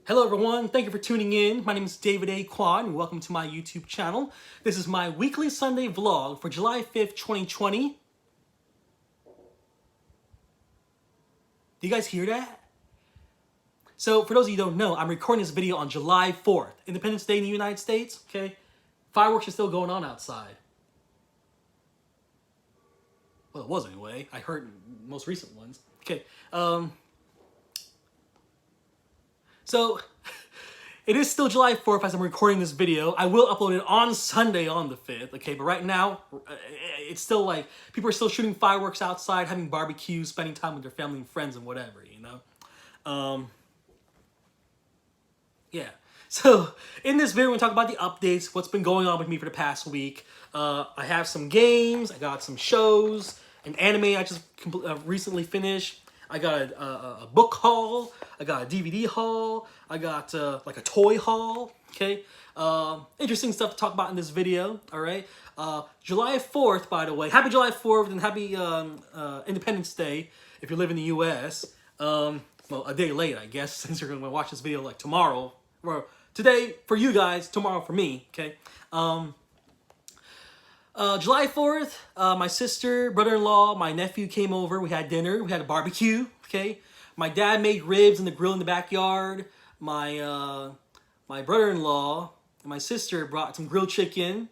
Hello everyone, thank you for tuning in. My name is David A. Kwan and welcome to my YouTube channel. This is my weekly Sunday vlog for July 5th, 2020. Do you guys hear that? So for those of you who don't know, I'm recording this video on July 4th, Independence Day in the United States, okay? Fireworks are still going on outside. Well, it was anyway. I heard most recent ones. Okay, so it is still July 4th as I'm recording this video. I will upload it on Sunday on the 5th, okay? But right now, it's still like, people are still shooting fireworks outside, having barbecues, spending time with their family and friends and whatever, you know? Yeah. So, in this video, we're going to talk about the updates, what's been going on with me for the past week. I have some games, I got some shows, an anime I just recently finished. I got a book haul, I got a DVD haul, I got like a toy haul, okay? Interesting stuff to talk about in this video, all right? July 4th, by the way, happy July 4th and happy Independence Day if you live in the US. Well, a day late, I guess, since you're going to watch this video like tomorrow. Or today for you guys, tomorrow for me, okay? July 4th, my sister, brother-in-law, my nephew came over. We had dinner. We had a barbecue, okay? My dad made ribs in the grill in the backyard. My brother-in-law and my sister brought some grilled chicken.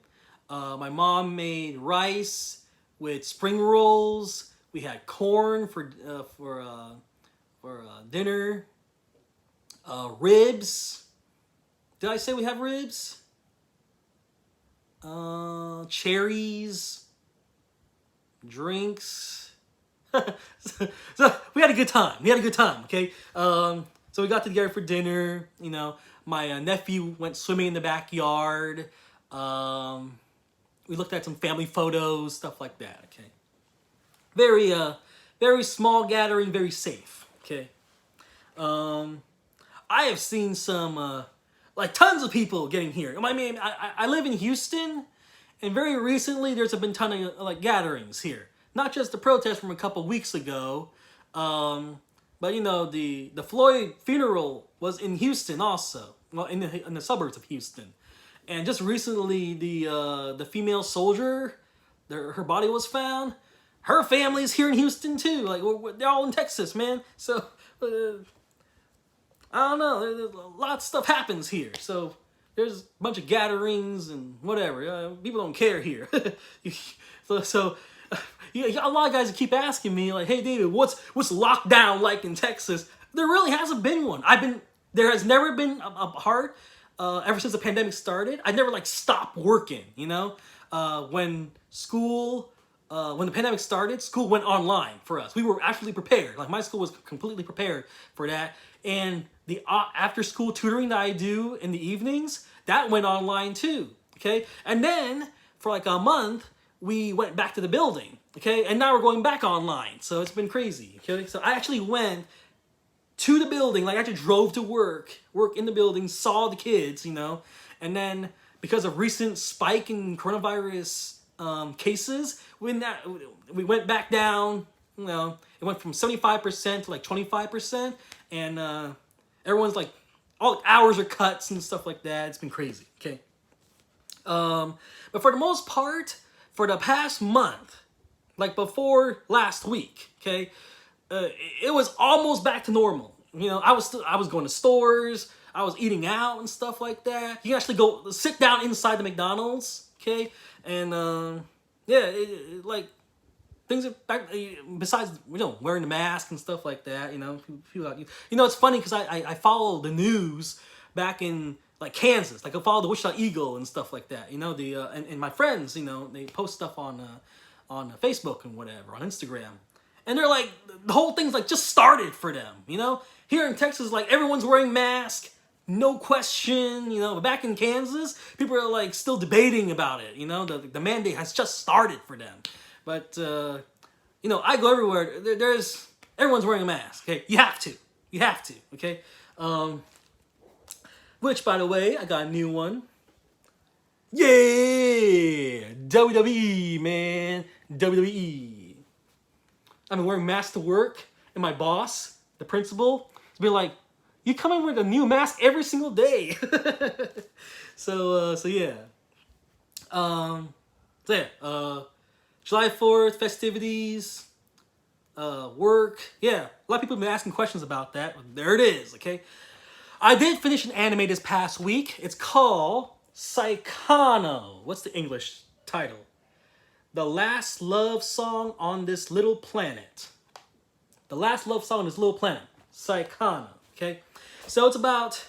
My mom made rice with spring rolls. We had corn for dinner. Ribs. Did I say we have ribs? Cherries, drinks. so we had a good time. Okay. So we got together for dinner. You know, my nephew went swimming in the backyard. We looked at some family photos, stuff like that. Okay. Very small gathering, very safe. Okay. I have seen some like tons of people getting here. I mean, I live in Houston, and very recently there's been a ton of like gatherings here. Not just the protest from a couple weeks ago, but you know the Floyd funeral was in Houston also. Well, in the suburbs of Houston, and just recently the female soldier, her body was found. Her family's here in Houston too. Like they're all in Texas, man. So. I don't know, a lot of stuff happens here, so there's a bunch of gatherings and whatever. People don't care here. so you got a lot of guys that keep asking me, like, hey David, what's lockdown like in Texas? There really hasn't been one. There has never been a part, ever since the pandemic started. I never like stopped working, you know? When the pandemic started, school went online for us. We were actually prepared. Like my school was completely prepared for that. And the after school tutoring that I do in the evenings, that went online too, okay? And then for like a month, we went back to the building, okay? And now we're going back online, so it's been crazy, okay? So I actually went to the building, like I actually drove to work in the building, saw the kids, you know? And then because of recent spike in coronavirus cases, we went back down, you know, it went from 75% to like 25%, and everyone's like, all hours are cuts and stuff like that. It's been crazy, okay? But for the most part, for the past month, like before last week, okay, it was almost back to normal. You know, I was going to stores, I was eating out and stuff like that. You can actually go sit down inside the McDonald's, okay, and yeah, like. Things are back, besides, you know, wearing the mask and stuff like that, you know. You know, it's funny because I follow the news back in, like, Kansas. Like, I follow the Wichita Eagle and stuff like that, you know. And my friends, you know, they post stuff on Facebook and whatever, on Instagram. And they're like, the whole thing's, like, just started for them, you know. Here in Texas, like, everyone's wearing masks, no question, you know. But back in Kansas, people are, like, still debating about it, you know. The mandate has just started for them. But, you know, I go everywhere. Everyone's wearing a mask, okay? You have to, okay? Which, by the way, I got a new one. Yeah! WWE, man. WWE. I've been wearing masks to work, and my boss, the principal, has been like, You come in with a new mask every single day. So yeah. So yeah. July 4th festivities. Work. Yeah, a lot of people have been asking questions about that. There it is. Okay. I did finish an anime this past week. It's called Saikano. What's the English title? The Last Love Song on This Little Planet. The Last Love Song on This Little Planet. Saikano. Okay? So it's about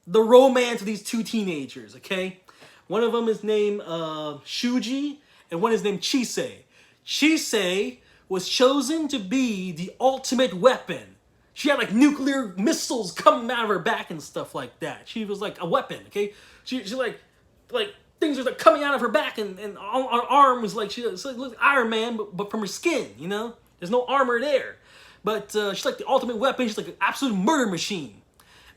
the romance of these two teenagers. Okay? One of them is named Shuji, and one is named Chisei. Chisei was chosen to be the ultimate weapon. She had like nuclear missiles coming out of her back and stuff like that. She was like a weapon, okay? She like things were like coming out of her back, and on her arm was like she looked like Iron Man, but from her skin, you know? There's no armor there. But she's like the ultimate weapon. She's like an absolute murder machine.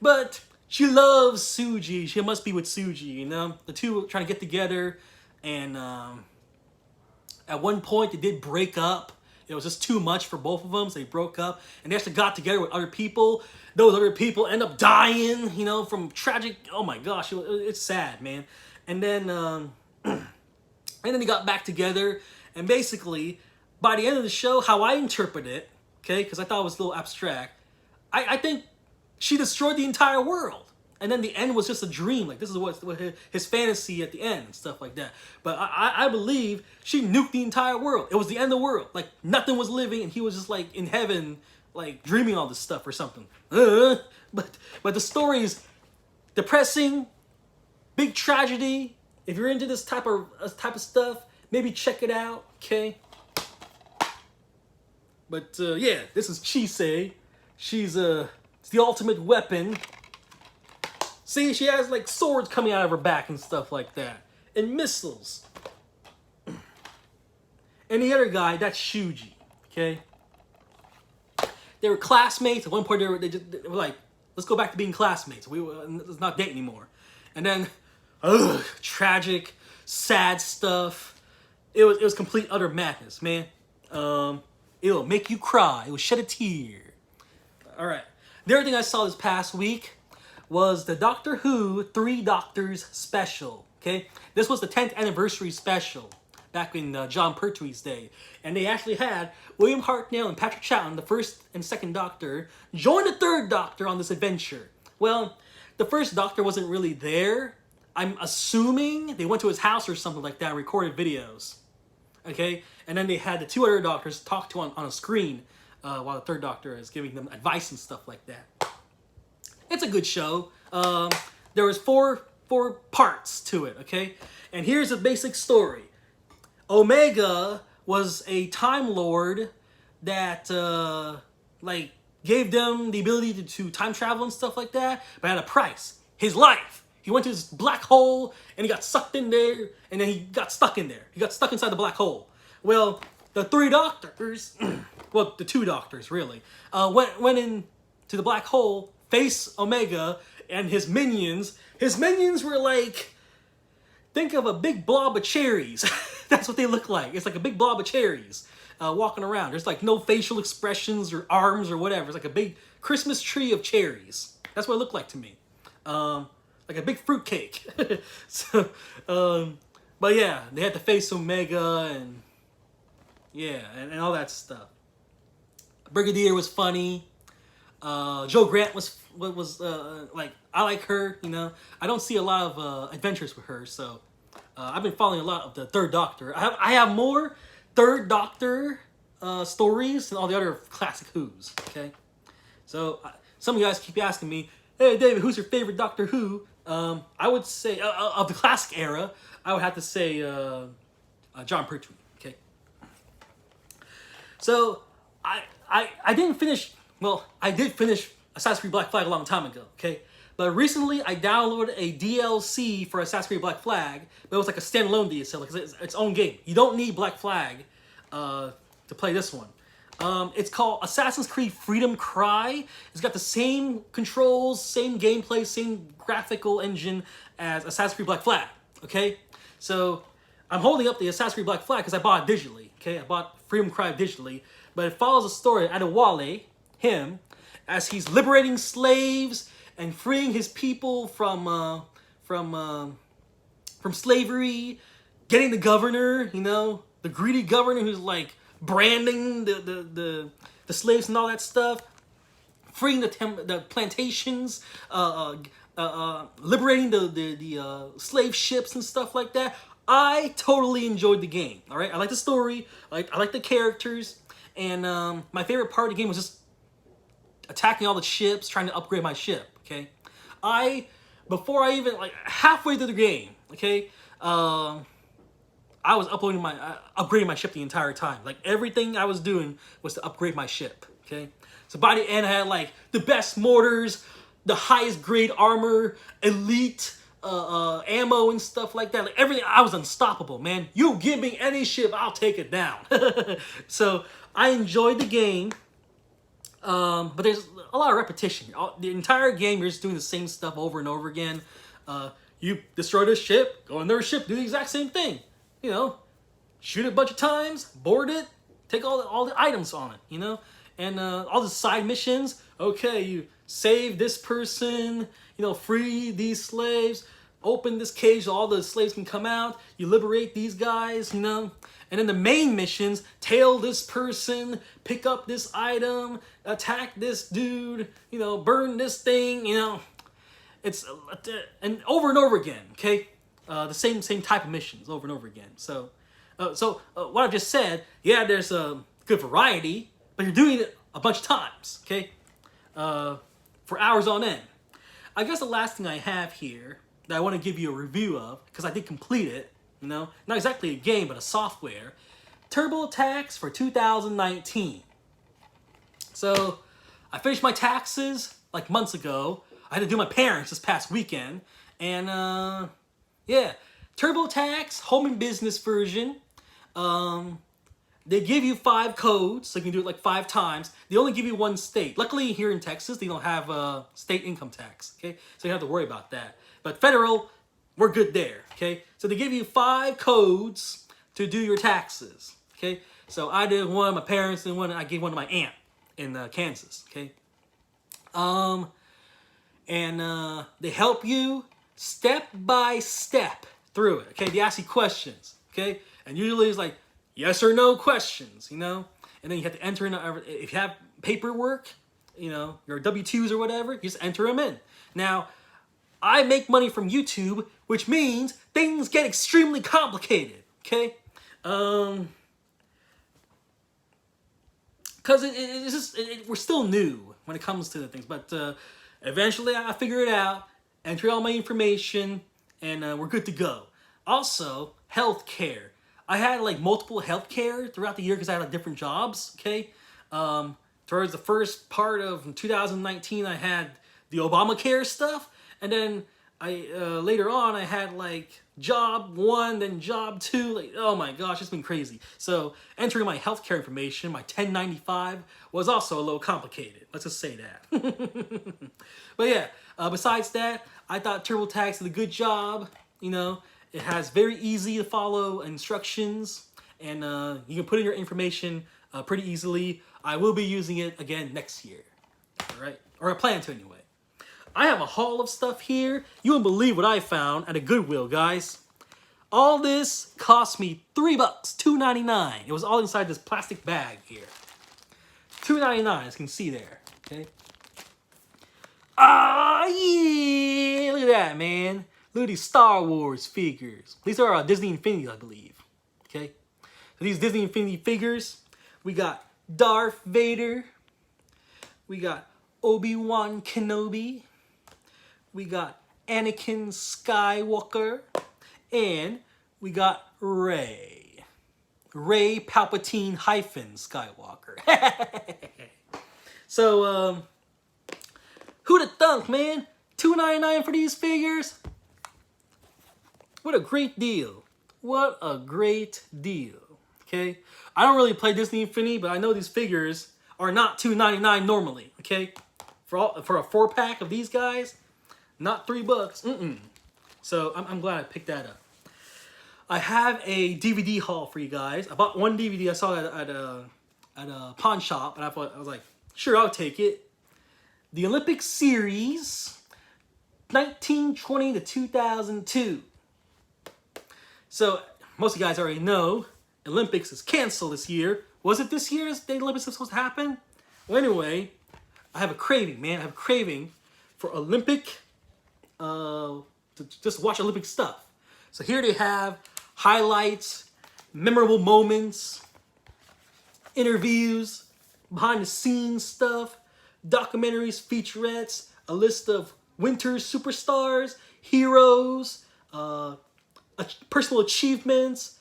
But she loves Suji. She must be with Suji, you know? The two were trying to get together, and at one point they did break up. It was just too much for both of them, so they broke up. And they actually got together with other people. Those other people end up dying, you know, from tragic. Oh my gosh, it's sad, man. And then, they got back together. And basically, by the end of the show, how I interpret it, okay, because I thought it was a little abstract, I think she destroyed the entire world. And then the end was just a dream. Like, this is what his fantasy at the end and stuff like that. But I believe she nuked the entire world. It was the end of the world. Like, nothing was living, and he was just, like, in heaven, like, dreaming all this stuff or something. But the story is depressing, big tragedy. If you're into this type of stuff, maybe check it out, okay? But, yeah, this is Chisei. She's the ultimate weapon. See, she has like swords coming out of her back and stuff like that. And missiles. And the other guy, that's Shuji. Okay? They were classmates. At one point they were like, let's go back to being classmates. Let's not date anymore. And then, tragic, sad stuff. It was complete utter madness, man. It'll make you cry. It will shed a tear. Alright. The other thing I saw this past week was the Doctor Who 3 Doctors special, okay? This was the 10th anniversary special back in John Pertwee's day. And they actually had William Hartnell and Patrick Troughton, the first and second Doctor, join the third Doctor on this adventure. Well, the first Doctor wasn't really there. I'm assuming they went to his house or something like that and recorded videos, okay? And then they had the two other Doctors talk to on a screen while the third Doctor is giving them advice and stuff like that. It's a good show. There was four parts to it, okay? And here's the basic story. Omega was a Time Lord that, like, gave them the ability to time travel and stuff like that, but at a price. His life. He went to this black hole, and he got sucked in there, and then he got stuck in there. He got stuck inside the black hole. Well, the 3 Doctors, well, the 2 Doctors, really, went into the black hole, face Omega and his minions. His minions were like, think of a big blob of cherries. That's what they look like. It's like a big blob of cherries walking around. There's like no facial expressions or arms or whatever. It's like a big Christmas tree of cherries. That's what it looked like to me. Like a big fruit cake. So, but yeah, they had to face Omega and yeah, and all that stuff. Brigadier was funny. Jo Grant was like, I like her, you know. I don't see a lot of adventures with her, so I've been following a lot of the Third Doctor. I have more Third Doctor stories than all the other classic Who's, okay? So some of you guys keep asking me, hey David, who's your favorite Doctor Who? I would say, of the classic era, I would have to say John Pertwee, okay? So I didn't finish. Well, I did finish Assassin's Creed Black Flag a long time ago, okay? But recently, I downloaded a DLC for Assassin's Creed Black Flag, but it was like a standalone DLC, like it's its own game. You don't need Black Flag to play this one. It's called Assassin's Creed Freedom Cry. It's got the same controls, same gameplay, same graphical engine as Assassin's Creed Black Flag, okay? So, I'm holding up the Assassin's Creed Black Flag because I bought it digitally, okay? I bought Freedom Cry digitally, but it follows the story of Adewale, him, as he's liberating slaves and freeing his people from slavery, getting the governor, you know, the greedy governor who's like branding the slaves and all that stuff, freeing the plantations, liberating the slave ships and stuff like that. I totally enjoyed the game. All right, I like the story. I like the characters, and my favorite part of the game was just attacking all the ships, trying to upgrade my ship. Okay, before I even like halfway through the game, okay, I was upgrading my ship the entire time. Like everything I was doing was to upgrade my ship. Okay, so by the end I had like the best mortars, the highest grade armor, elite ammo and stuff like that. Like everything, I was unstoppable, man. You give me any ship, I'll take it down. So I enjoyed the game. But there's a lot of repetition. The entire game, you're just doing the same stuff over and over again. You destroy this ship, go on their ship, do the exact same thing. You know, shoot it a bunch of times, board it, take all the items on it, you know? And all the side missions, okay, you save this person, you know, free these slaves, open this cage so all the slaves can come out, you liberate these guys, you know? And then the main missions, tail this person, pick up this item, attack this dude, you know, burn this thing, you know. It's, and over again, okay? The same type of missions over and over again. So what I've just said, yeah, there's a good variety, but you're doing it a bunch of times, okay? For hours on end. I guess the last thing I have here that I want to give you a review of, because I did complete it, you know, not exactly a game, but a software, TurboTax for 2019. So I finished my taxes like months ago. I had to do my parents this past weekend, and yeah, TurboTax home and business version. They give you 5 codes, so you can do it like 5 times. They only give you 1 state. Luckily, here in Texas, they don't have state income tax, okay? So you don't have to worry about that. But federal, we're good there, okay? So they give you 5 codes to do your taxes, okay? So I did one, my parents did one, I gave one to my aunt in Kansas, okay? And they help you step by step through it, okay? They ask you questions, okay? And usually it's like yes or no questions, you know? And then you have to enter in, if you have paperwork, you know, your W-2s or whatever, you just enter them in. Now, I make money from YouTube, which means things get extremely complicated, okay? Because it's just, we're still new when it comes to the things, but eventually I figure it out, enter all my information, and we're good to go. Also, healthcare. I had like multiple healthcare throughout the year because I had like different jobs, okay? Towards the first part of 2019, I had the Obamacare stuff, and then later on I had like job 1, then job 2, like oh my gosh, it's been crazy. So entering my healthcare information, my 1095, was also a little complicated. Let's just say that. But yeah, besides that, I thought TurboTax did a good job, you know. It has very easy to follow instructions, and you can put in your information pretty easily. I will be using it again next year, all right? Or I plan to anyway. I have a haul of stuff here. You wouldn't believe what I found at a Goodwill, guys. All this cost me $3, $2.99. It was all inside this plastic bag here. $2.99, as you can see there, okay? Ah, yeah, look at that, man. Look at these Star Wars figures. These are Disney Infinity, I believe. Okay? So these Disney Infinity figures, we got Darth Vader. We got Obi-Wan Kenobi. We got Anakin Skywalker. And we got Rey. Rey Palpatine Skywalker. So, who'd have thunk, man? $2.99 for these figures? What a great deal. What a great deal. Okay? I don't really play Disney Infinity, but I know these figures are not $2.99 normally. Okay? For a 4-pack of these guys, not $3. So I'm glad I picked that up. I have a DVD haul for you guys. I bought 1 DVD. I saw it at a pawn shop, and I was like, sure, I'll take it. the Olympic Series 1920 to 2002. So, most of you guys already know, Olympics is canceled this year. Was it this year the Olympics was supposed to happen? Well, anyway, I have a craving, man. I have a craving for Olympic, to just watch Olympic stuff. So here they have highlights, memorable moments, interviews, behind the scenes stuff, documentaries, featurettes, a list of winter superstars, heroes, personal achievements,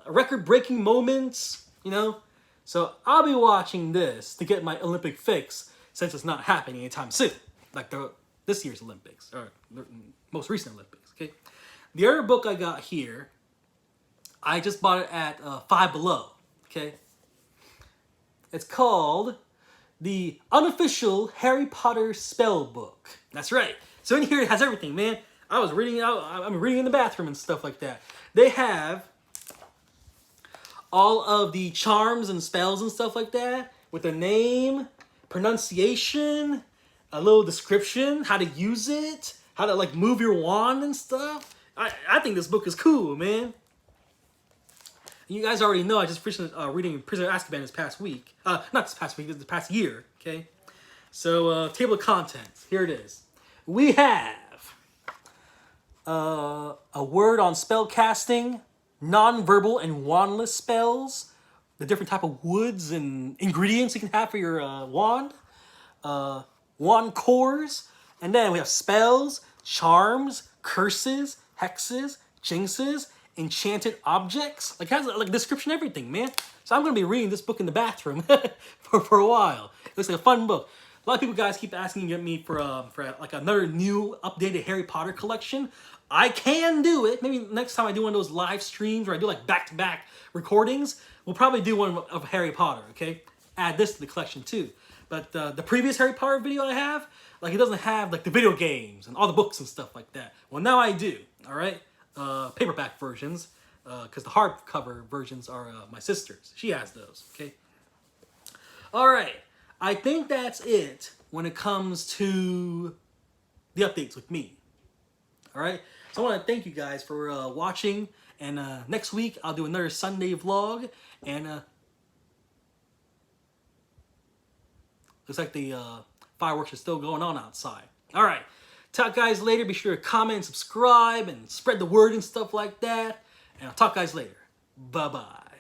record-breaking moments, you know? So I'll be watching this to get my Olympic fix since it's not happening anytime soon, like this year's Olympics, or the most recent Olympics, okay? The other book I got here, I just bought it at Five Below, okay? It's called The Unofficial Harry Potter Spell Book. That's right. So in here it has everything, man. I was reading it out. I'm reading in the bathroom and stuff like that. They have all of the charms and spells and stuff like that with the name, pronunciation, a little description, how to use it, how to like move your wand and stuff. I think this book is cool, man. You guys already know I just finished reading Prisoner of Azkaban this past week. Not this past week, this past year, okay? So, table of contents. Here it is. We have a word on spell casting, non-verbal and wandless spells, the different type of woods and ingredients you can have for your wand, wand cores, and then we have spells, charms, curses, hexes, jinxes, enchanted objects. Like, it has like a description, everything, man. So I'm gonna be reading this book in the bathroom for a while. It looks like a fun book. A lot of people guys keep asking me for like another new updated Harry Potter collection. I can do it. Maybe next time I do one of those live streams where I do like back-to-back recordings, we'll probably do one of Harry Potter, okay? Add this to the collection too. But the previous Harry Potter video I have, like, it doesn't have like the video games and all the books and stuff like that. Well, now I do, all right? Paperback versions, because the hardcover versions are my sister's. She has those, okay? All right, I think that's it when it comes to the updates with me, all right? So I want to thank you guys for watching, and next week I'll do another Sunday vlog, and looks like the fireworks are still going on outside. All right. Talk guys later. Be sure to comment, subscribe, and spread the word and stuff like that. And I'll talk guys later. Bye-bye.